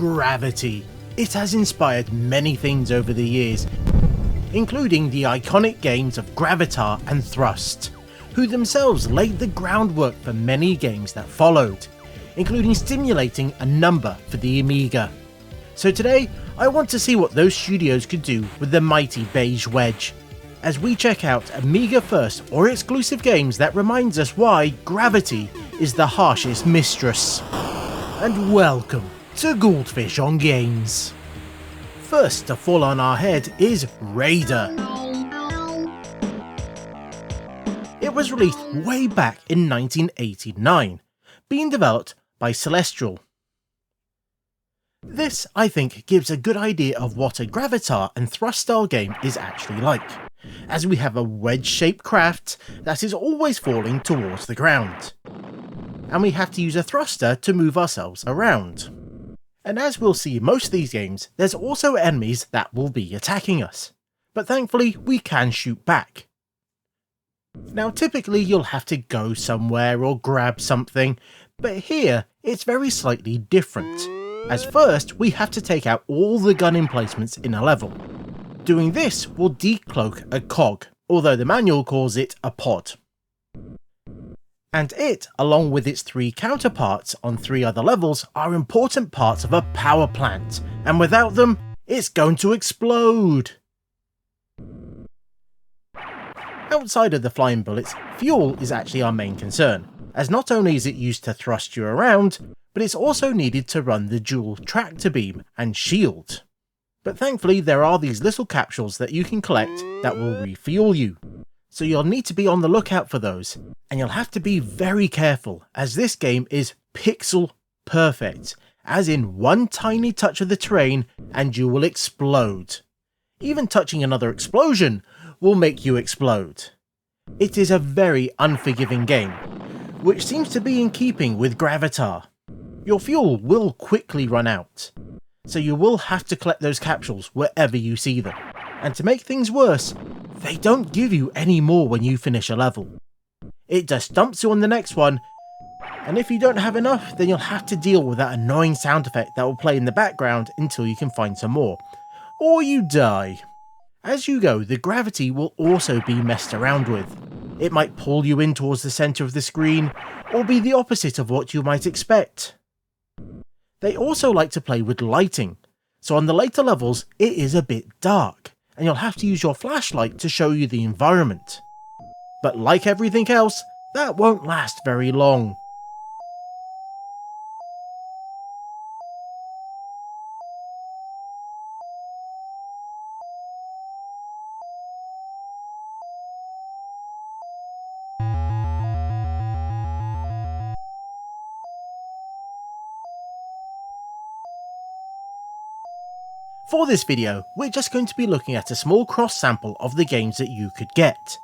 Gravity. It has inspired many things over the years, including the iconic games of Gravitar and Thrust, who themselves laid the groundwork for many games that followed, including stimulating a number for the Amiga. So today, I want to see what those studios could do with the mighty beige wedge, as we check out Amiga first or exclusive games that reminds us why Gravity is the harshest mistress. And welcome to Goldfish on Games. First to fall on our head is Raider. It was released way back in 1989, being developed by Celestial. This, I think, gives a good idea of what a Gravitar and Thrust style game is actually like, as we have a wedge-shaped craft that is always falling towards the ground, and we have to use a thruster to move ourselves around. And as we'll see in most of these games, there's also enemies that will be attacking us, but thankfully we can shoot back. Now typically you'll have to go somewhere or grab something, but here it's very slightly different, as first we have to take out all the gun emplacements in a level. Doing this will decloak a cog, although the manual calls it a pod. And it, along with its three counterparts on 3 other levels, are important parts of a power plant, and without them, it's going to explode! Outside of the flying bullets, fuel is actually our main concern, as not only is it used to thrust you around, but it's also needed to run the dual tractor beam and shield. But thankfully there are these little capsules that you can collect that will refuel you, so you'll need to be on the lookout for those, and you'll have to be very careful as this game is pixel perfect, as in one tiny touch of the terrain and you will explode. Even touching another explosion will make you explode. It is a very unforgiving game, which seems to be in keeping with Gravitar. Your fuel will quickly run out, so you will have to collect those capsules wherever you see them. And to make things worse, they don't give you any more when you finish a level. It just dumps you on the next one, and if you don't have enough, then you'll have to deal with that annoying sound effect that will play in the background until you can find some more. Or you die. As you go, the gravity will also be messed around with. It might pull you in towards the centre of the screen, or be the opposite of what you might expect. They also like to play with lighting, so on the later levels it is a bit dark, and you'll have to use your flashlight to show you the environment. But like everything else, that won't last very long. For this video, we're just going to be looking at a small cross sample of the games that you could get.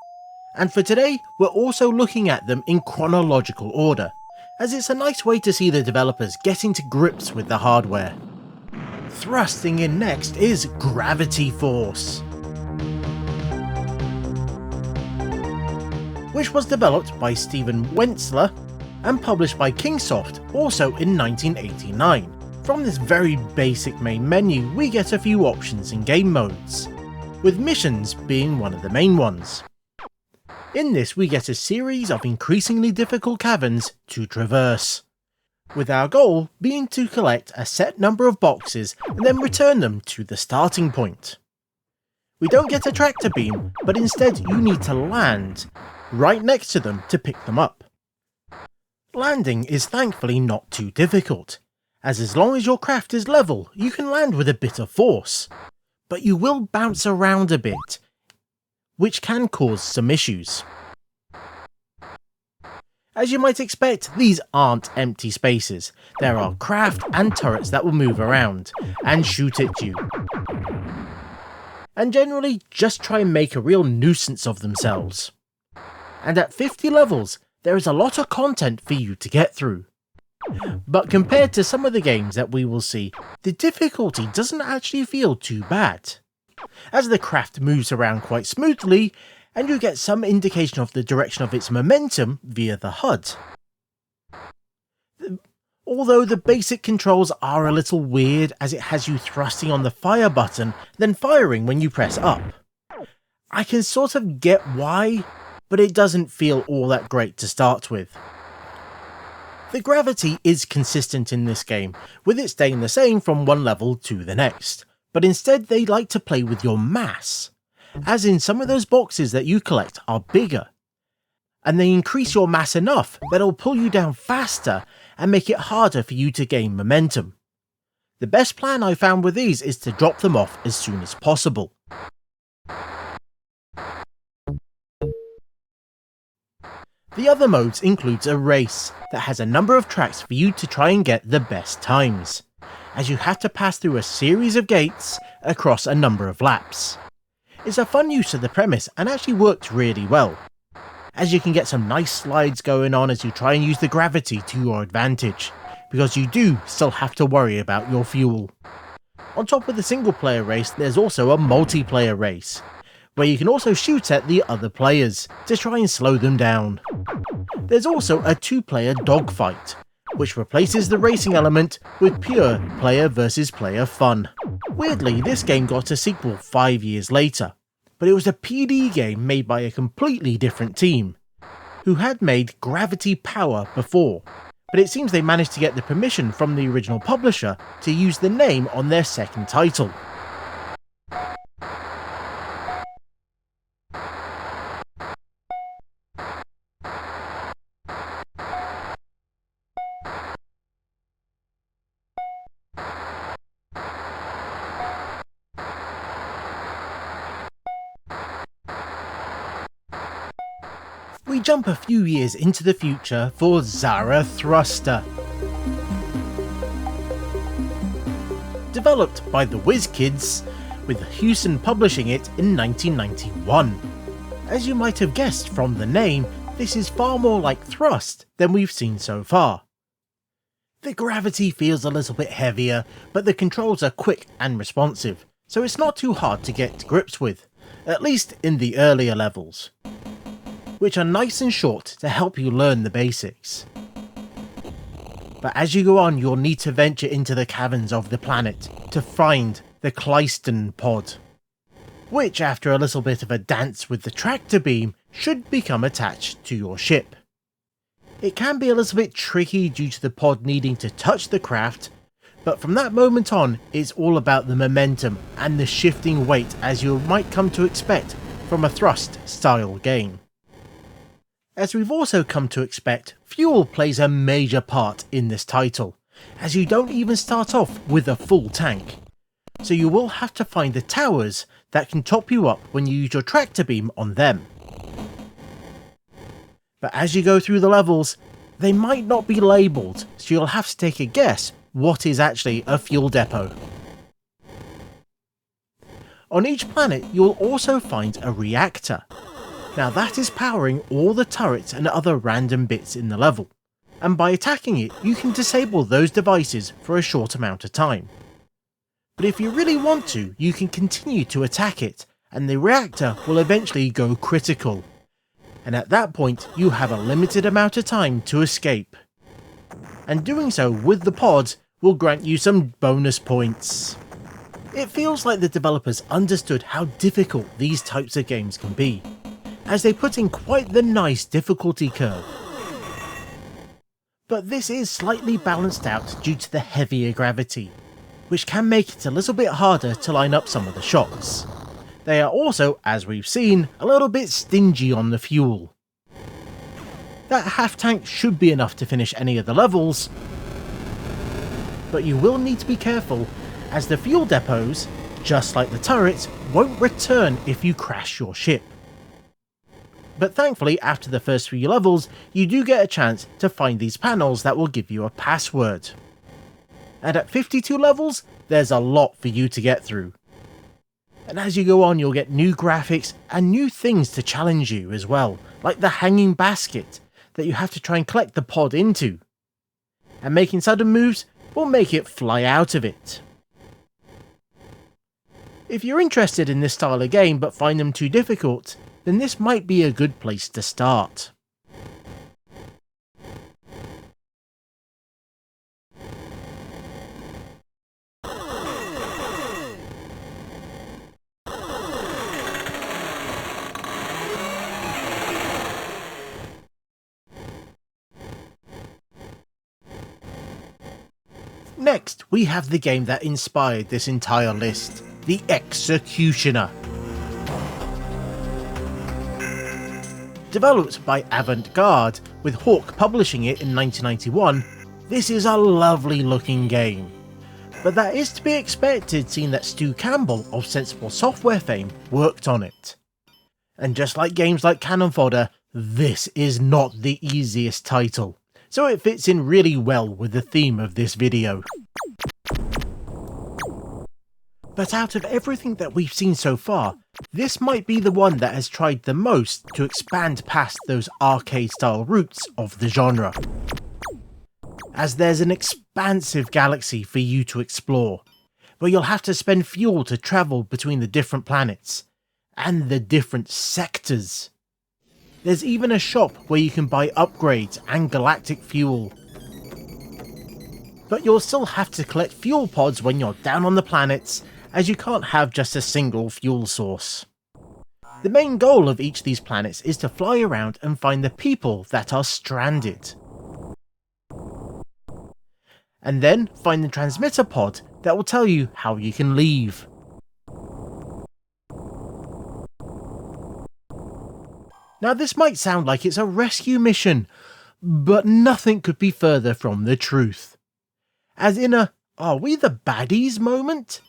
And for today, we're also looking at them in chronological order, as it's a nice way to see the developers getting to grips with the hardware. Thrusting in next is Gravity Force, which was developed by Steven Wentzler and published by Kingsoft also in 1989. From this very basic main menu, we get a few options in game modes, with missions being one of the main ones. In this we get a series of increasingly difficult caverns to traverse, with our goal being to collect a set number of boxes and then return them to the starting point. We don't get a tractor beam, but instead you need to land right next to them to pick them up. Landing is thankfully not too difficult, as long as your craft is level, you can land with a bit of force, but you will bounce around a bit, which can cause some issues. As you might expect, these aren't empty spaces. There are craft and turrets that will move around and shoot at you, and generally just try and make a real nuisance of themselves. And at 50 levels, there is a lot of content for you to get through. But compared to some of the games that we will see, the difficulty doesn't actually feel too bad, as the craft moves around quite smoothly and you get some indication of the direction of its momentum via the HUD. Although the basic controls are a little weird, as it has you thrusting on the fire button, then firing when you press up. I can sort of get why, but it doesn't feel all that great to start with. The gravity is consistent in this game, with it staying the same from one level to the next, but instead they like to play with your mass, as in some of those boxes that you collect are bigger, and they increase your mass enough that it'll pull you down faster and make it harder for you to gain momentum. The best plan I found with these is to drop them off as soon as possible. The other modes includes a race that has a number of tracks for you to try and get the best times, as you have to pass through a series of gates across a number of laps. It's a fun use of the premise and actually worked really well, as you can get some nice slides going on as you try and use the gravity to your advantage, because you do still have to worry about your fuel. On top of the single player race, there's also a multiplayer race, where you can also shoot at the other players to try and slow them down. There's also a 2-player dogfight, which replaces the racing element with pure player versus player fun. Weirdly, this game got a sequel 5 years later, but it was a PD game made by a completely different team, who had made Gravity Power before, but it seems they managed to get the permission from the original publisher to use the name on their second title. We jump a few years into the future for ZaraThrusta. Developed by the WizKids, with Hewson publishing it in 1991. As you might have guessed from the name, this is far more like Thrust than we've seen so far. The gravity feels a little bit heavier, but the controls are quick and responsive, so it's not too hard to get to grips with, at least in the earlier levels, which are nice and short to help you learn the basics. But as you go on, you'll need to venture into the caverns of the planet to find the Clyston pod, which after a little bit of a dance with the tractor beam should become attached to your ship. It can be a little bit tricky due to the pod needing to touch the craft, but from that moment on it's all about the momentum and the shifting weight, as you might come to expect from a Thrust style game. As we've also come to expect, fuel plays a major part in this title, as you don't even start off with a full tank, so you will have to find the towers that can top you up when you use your tractor beam on them. But as you go through the levels, they might not be labelled, so you'll have to take a guess what is actually a fuel depot. On each planet you'll also find a reactor. Now that is powering all the turrets and other random bits in the level, and by attacking it you can disable those devices for a short amount of time. But if you really want to, you can continue to attack it, and the reactor will eventually go critical, and at that point you have a limited amount of time to escape. And doing so with the pod will grant you some bonus points. It feels like the developers understood how difficult these types of games can be, as they put in quite the nice difficulty curve. But this is slightly balanced out due to the heavier gravity, which can make it a little bit harder to line up some of the shots. They are also, as we've seen, a little bit stingy on the fuel. That half tank should be enough to finish any of the levels, but you will need to be careful, as the fuel depots, just like the turrets, won't return if you crash your ship. But thankfully, after the first few levels, you do get a chance to find these panels that will give you a password. And at 52 levels, there's a lot for you to get through. And as you go on, you'll get new graphics and new things to challenge you as well, like the hanging basket that you have to try and collect the pod into. And making sudden moves will make it fly out of it. If you're interested in this style of game but find them too difficult, then this might be a good place to start. Next, we have the game that inspired this entire list, The Executioner. Developed by Avant-Garde, with Hawk publishing it in 1991, this is a lovely looking game. But that is to be expected, seeing that Stu Campbell of Sensible Software fame worked on it. And just like games like Cannon Fodder, this is not the easiest title, so it fits in really well with the theme of this video. But out of everything that we've seen so far, this might be the one that has tried the most to expand past those arcade-style roots of the genre. As there's an expansive galaxy for you to explore, where you'll have to spend fuel to travel between the different planets, and the different sectors. There's even a shop where you can buy upgrades and galactic fuel. But you'll still have to collect fuel pods when you're down on the planets, as you can't have just a single fuel source. The main goal of each of these planets is to fly around and find the people that are stranded. And then find the transmitter pod that will tell you how you can leave. Now this might sound like it's a rescue mission, but nothing could be further from the truth. As in a, are we the baddies moment?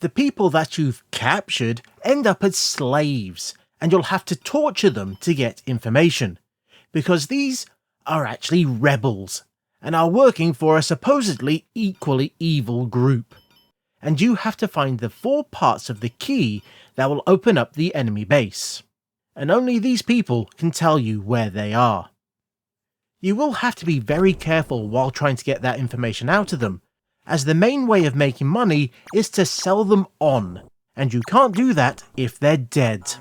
The people that you've captured end up as slaves, and you'll have to torture them to get information, because these are actually rebels, and are working for a supposedly equally evil group. And you have to find the 4 parts of the key that will open up the enemy base. And only these people can tell you where they are. You will have to be very careful while trying to get that information out of them, as the main way of making money is to sell them on, and you can't do that if they're dead.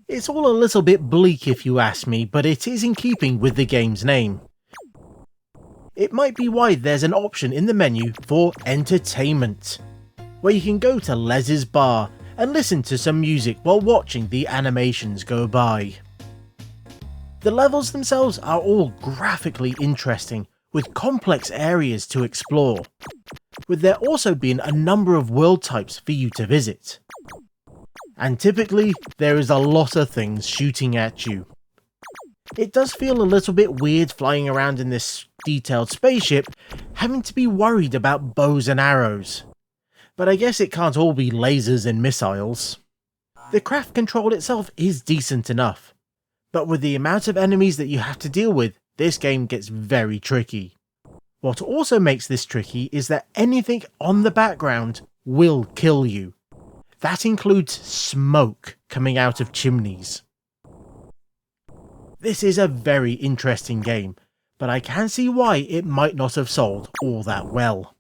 It's all a little bit bleak if you ask me, but it is in keeping with the game's name. It might be why there's an option in the menu for entertainment, where you can go to Les's bar and listen to some music while watching the animations go by. The levels themselves are all graphically interesting, with complex areas to explore, with there also being a number of world types for you to visit. And typically, there is a lot of things shooting at you. It does feel a little bit weird flying around in this detailed spaceship, having to be worried about bows and arrows. But I guess it can't all be lasers and missiles. The craft control itself is decent enough, but with the amount of enemies that you have to deal with, this game gets very tricky. What also makes this tricky is that anything on the background will kill you. That includes smoke coming out of chimneys. This is a very interesting game, but I can see why it might not have sold all that well.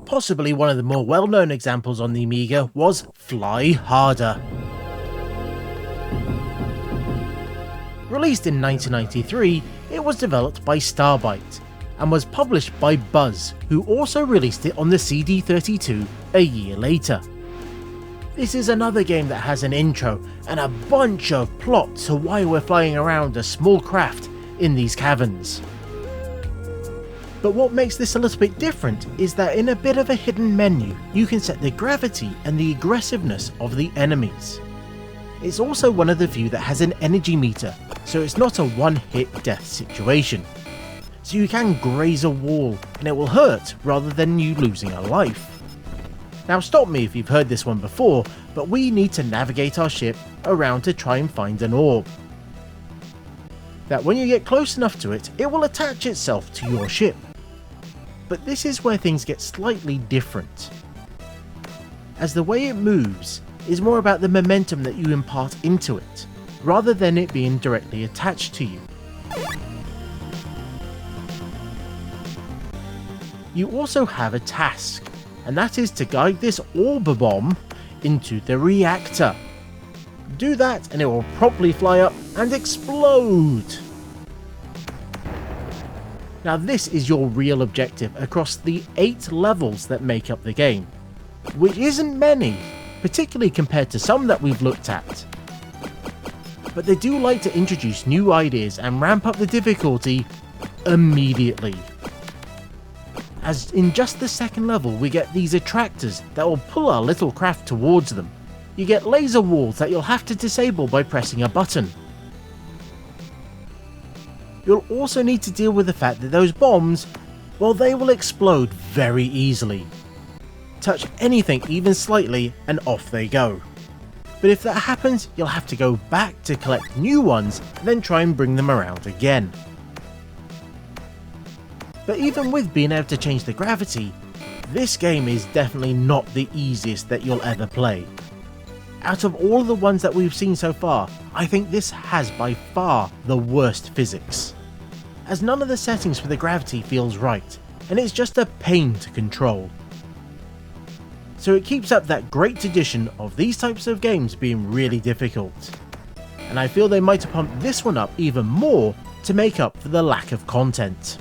Possibly one of the more well-known examples on the Amiga was Fly Harder. Released in 1993, it was developed by Starbite, and was published by Buzz, who also released it on the CD32 a year later. This is another game that has an intro and a bunch of plot to why we're flying around a small craft in these caverns. But what makes this a little bit different is that in a bit of a hidden menu, you can set the gravity and the aggressiveness of the enemies. It's also one of the few that has an energy meter, so it's not a one-hit death situation. So you can graze a wall and it will hurt rather than you losing a life. Now stop me if you've heard this one before, but we need to navigate our ship around to try and find an orb. That when you get close enough to it, it will attach itself to your ship. But this is where things get slightly different, as the way it moves is more about the momentum that you impart into it, rather than it being directly attached to you. You also have a task, and that is to guide this orb bomb into the reactor. Do that and it will promptly fly up and explode. Now this is your real objective across the 8 levels that make up the game, which isn't many, particularly compared to some that we've looked at. But they do like to introduce new ideas and ramp up the difficulty immediately. As in just the second level we get these attractors that will pull our little craft towards them. You get laser walls that you'll have to disable by pressing a button. You'll also need to deal with the fact that those bombs, well, they will explode very easily. Touch anything even slightly and off they go. But if that happens, you'll have to go back to collect new ones and then try and bring them around again. But even with being able to change the gravity, this game is definitely not the easiest that you'll ever play. Out of all the ones that we've seen so far, I think this has by far the worst physics, as none of the settings for the gravity feels right, and it's just a pain to control. So it keeps up that great tradition of these types of games being really difficult, and I feel they might have pumped this one up even more to make up for the lack of content.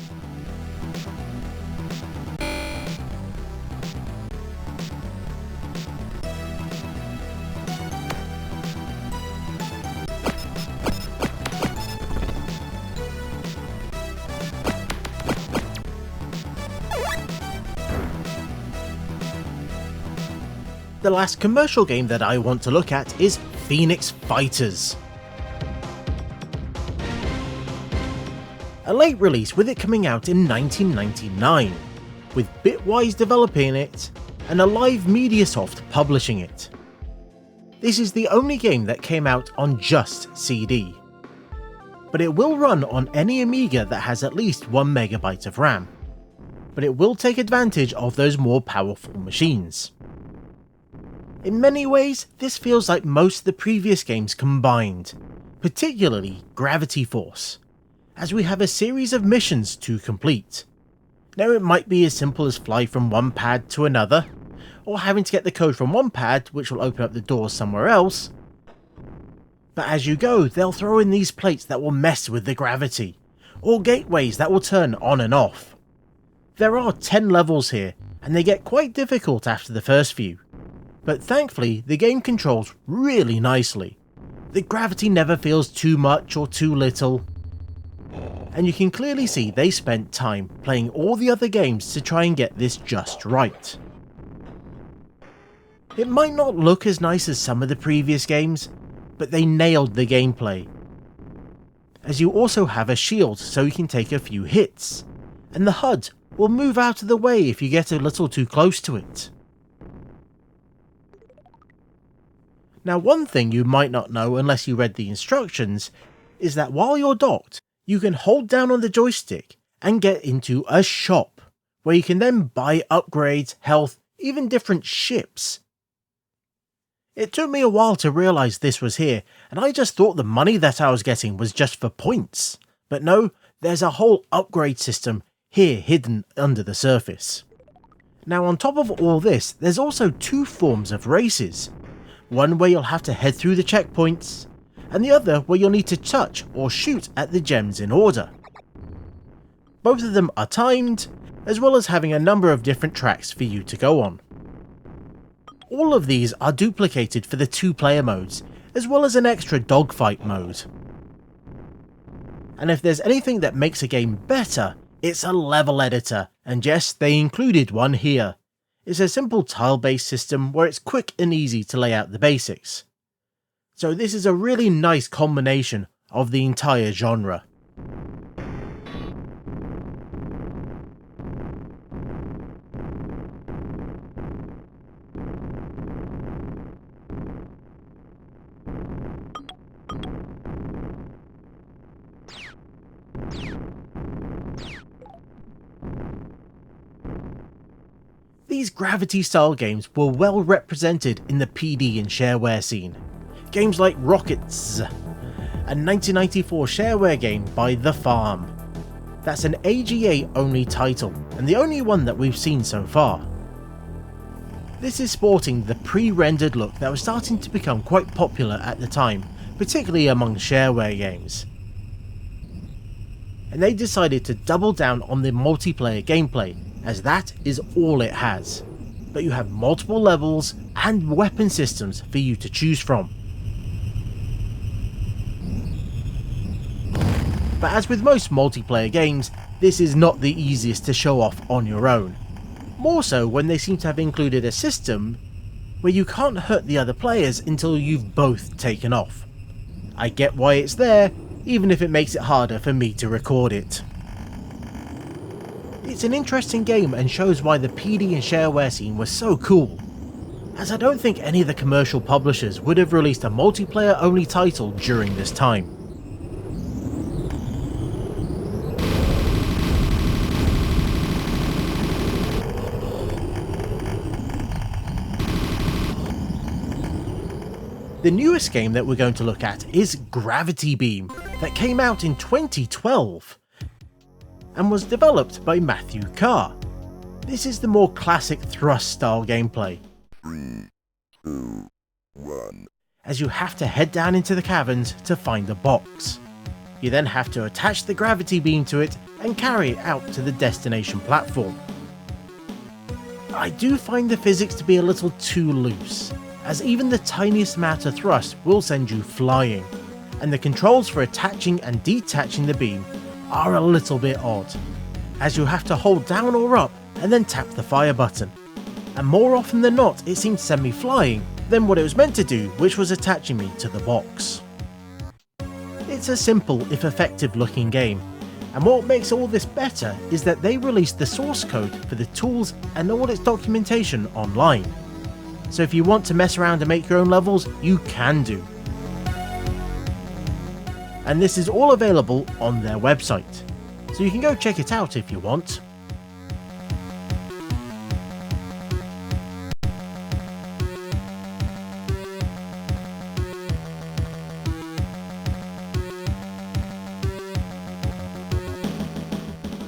The last commercial game that I want to look at is Phoenix Fighters. A late release with it coming out in 1999, with Bitwise developing it and Alive Mediasoft publishing it. This is the only game that came out on just CD, but it will run on any Amiga that has at least 1 MB of RAM, but it will take advantage of those more powerful machines. In many ways, this feels like most of the previous games combined, particularly Gravity Force, as we have a series of missions to complete. Now it might be as simple as fly from one pad to another, or having to get the code from one pad which will open up the doors somewhere else, but as you go they'll throw in these plates that will mess with the gravity, or gateways that will turn on and off. There are 10 levels here, and they get quite difficult after the first few. But thankfully, the game controls really nicely. The gravity never feels too much or too little. And you can clearly see they spent time playing all the other games to try and get this just right. It might not look as nice as some of the previous games, but they nailed the gameplay. As you also have a shield so you can take a few hits, and the HUD will move out of the way if you get a little too close to it. Now one thing you might not know unless you read the instructions is that while you're docked, you can hold down on the joystick and get into a shop, where you can then buy upgrades, health, even different ships. It took me a while to realise this was here, and I just thought the money that I was getting was just for points. But no, there's a whole upgrade system here hidden under the surface. Now on top of all this, there's also 2 forms of races. One where you'll have to head through the checkpoints, and the other where you'll need to touch or shoot at the gems in order. Both of them are timed, as well as having a number of different tracks for you to go on. All of these are duplicated for the 2-player modes, as well as an extra dogfight mode. And if there's anything that makes a game better, it's a level editor, and yes, they included one here. It's a simple tile-based system where it's quick and easy to lay out the basics. So this is a really nice combination of the entire genre. These gravity-style games were well represented in the PD and shareware scene. Games like Rockets, a 1994 shareware game by The Farm. That's an AGA only title, and the only one that we've seen so far. This is sporting the pre-rendered look that was starting to become quite popular at the time, particularly among shareware games. And they decided to double down on the multiplayer gameplay, as that is all it has. But you have multiple levels and weapon systems for you to choose from. But as with most multiplayer games, this is not the easiest to show off on your own. More so when they seem to have included a system where you can't hurt the other players until you've both taken off. I get why it's there, even if it makes it harder for me to record it. It's an interesting game and shows why the PD and shareware scene was so cool, as I don't think any of the commercial publishers would have released a multiplayer only title during this time. The newest game that we're going to look at is Gravity Beam, that came out in 2012 and was developed by Matthew Carr. This is the more classic thrust style gameplay, 3, 2, 1. as you have to head down into the caverns to find a box. You then have to attach the gravity beam to it and carry it out to the destination platform. I do find the physics to be a little too loose, as even the tiniest amount of thrust will send you flying, and the controls for attaching and detaching the beam are a little bit odd, as you have to hold down or up and then tap the fire button, and more often than not it seemed to send me flying than what it was meant to do, which was attaching me to the box. It's a simple if effective looking game, and what makes all this better is that they released the source code for the tools and all its documentation online. So if you want to mess around and make your own levels, you can do. And this is all available on their website, so you can go check it out if you want.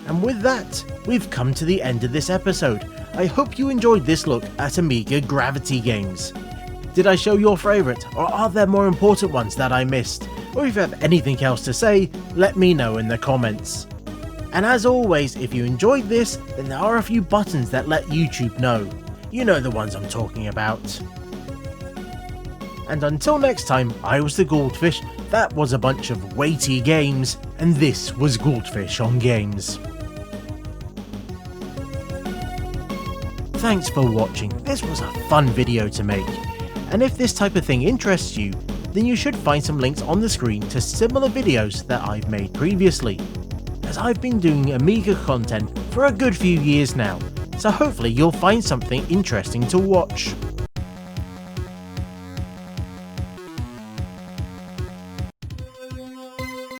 And with that, we've come to the end of this episode. I hope you enjoyed this look at Amiga Gravity games. Did I show your favourite, or are there more important ones that I missed? Or if you have anything else to say, let me know in the comments. And as always, if you enjoyed this, then there are a few buttons that let YouTube know. You know the ones I'm talking about. And until next time, I was the Goldfish, that was a bunch of weighty games, and this was Goldfish on Games. Thanks for watching, this was a fun video to make, and if this type of thing interests you, then you should find some links on the screen to similar videos that I've made previously, as I've been doing Amiga content for a good few years now, so hopefully you'll find something interesting to watch.